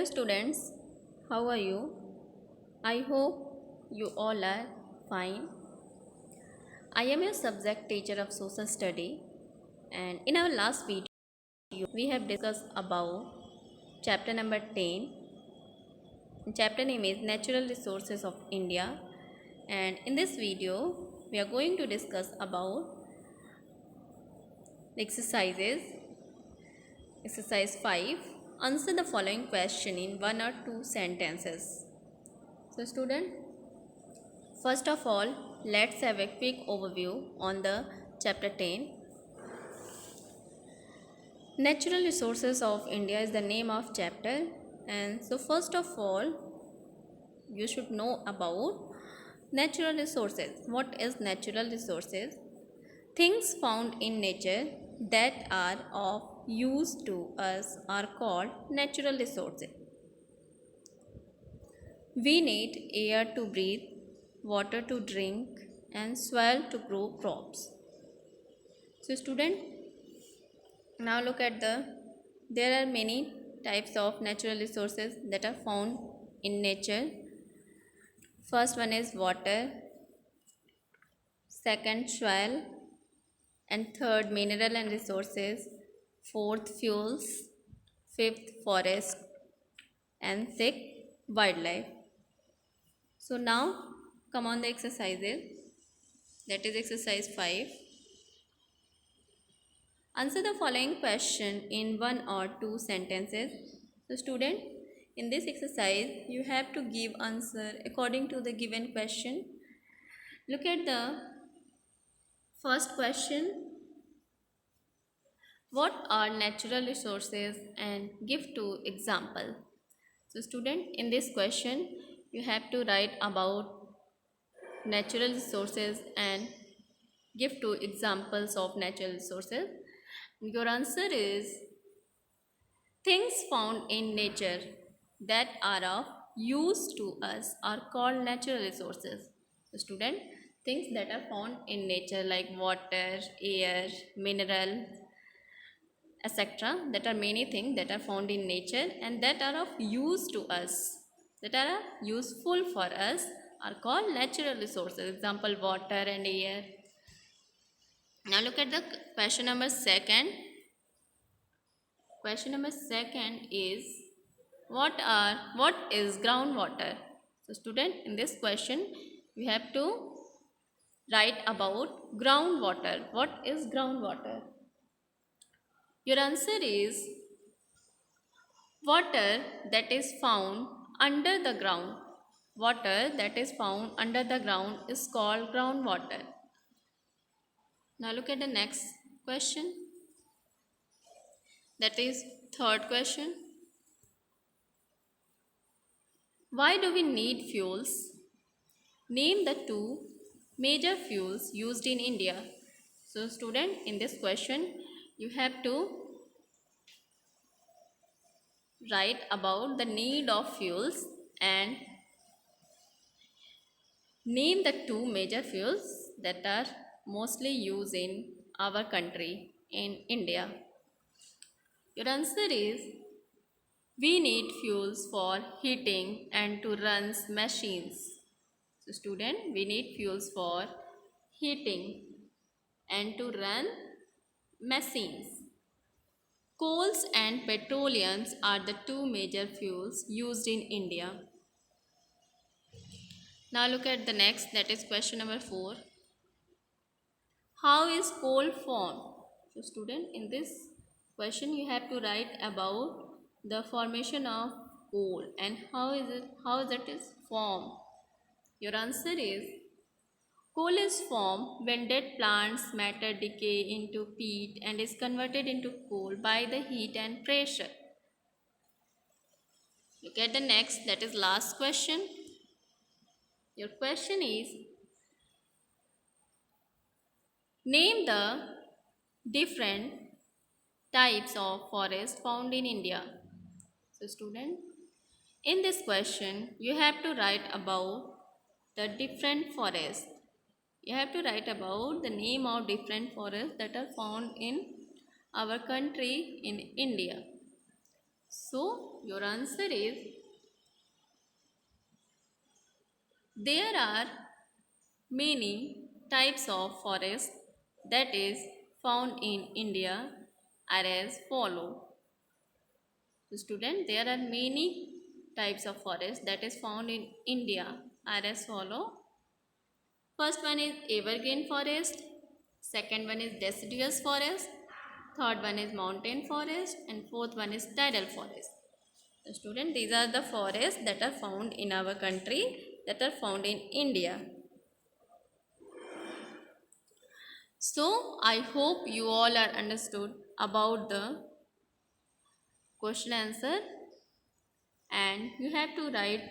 Hello students, how are you? I hope you all are fine. I am your subject teacher of social study, and in our last video we have discussed about chapter number 10. Chapter name is Natural Resources of India, and in this video we are going to discuss about the exercises. Exercise 5. Answer the following question in one or two sentences. So student, first of all, let's have a quick overview on the chapter 10. Natural Resources of India is the name of chapter, and so first of all you should know about natural resources. What is natural resources? Things found in nature that are of use to us are called natural resources. We need air to breathe, water to drink, and soil to grow crops. So student, now look at there are many types of natural resources that are found in nature. First one is water, second soil, and third mineral and resources, fourth fuels, fifth forest, and sixth wildlife. So now come on the exercises. That is exercise 5. Answer the following question in one or two sentences. So student, in this exercise you have to give answer according to the given question. Look at the first question. What are natural resources and give two example. So student, in this question you have to write about natural resources and give two examples of natural resources. Your answer is things found in nature that are of use to us are called natural resources. So student, things that are found in nature like water, air, mineral, etc. that are many things that are found in nature and that are of use to us, that are useful for us are called natural resources. Example, water and air. Now look at the question number second. Question number second is what is groundwater? So student, in this question we have to write about groundwater. What is groundwater? Your answer is water that is found under the ground. Water that is found under the ground is called groundwater. Now look at the next question. That is third question. Why do we need fuels? Name the two major fuels used in India. So student, in this question you have to write about the need of fuels and name the two major fuels that are mostly used in our country, in India. Your answer is we need fuels for heating and to run machines. So student, we need fuels for heating and to run machines. Coals and petroleums are the two major fuels used in India. Now look at the next, that is question number 4. How is coal formed? So student, in this question you have to write about the formation of coal and how it is formed. Your answer is coal is formed when dead plants matter decay into peat and is converted into coal by the heat and pressure. Look at the next, that is last question. Your question is name the different types of forest found in India. So student, in this question you have to write about the different forests. You have to write about the name of different forests that are found in our country in India. So your answer is there are many types of forest that is found in India are as follow. So student, there are many types of forest that is found in India are as follow. First one is evergreen forest, second one is deciduous forest, third one is mountain forest, and fourth one is tidal forest. So student, these are the forests that are found in our country, that are found in India. So I hope you all are understood about the question answer, and you have to write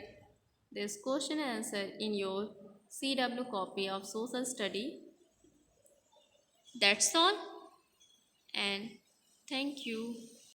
this question answer in your CW copy of social study. That's all, and thank you.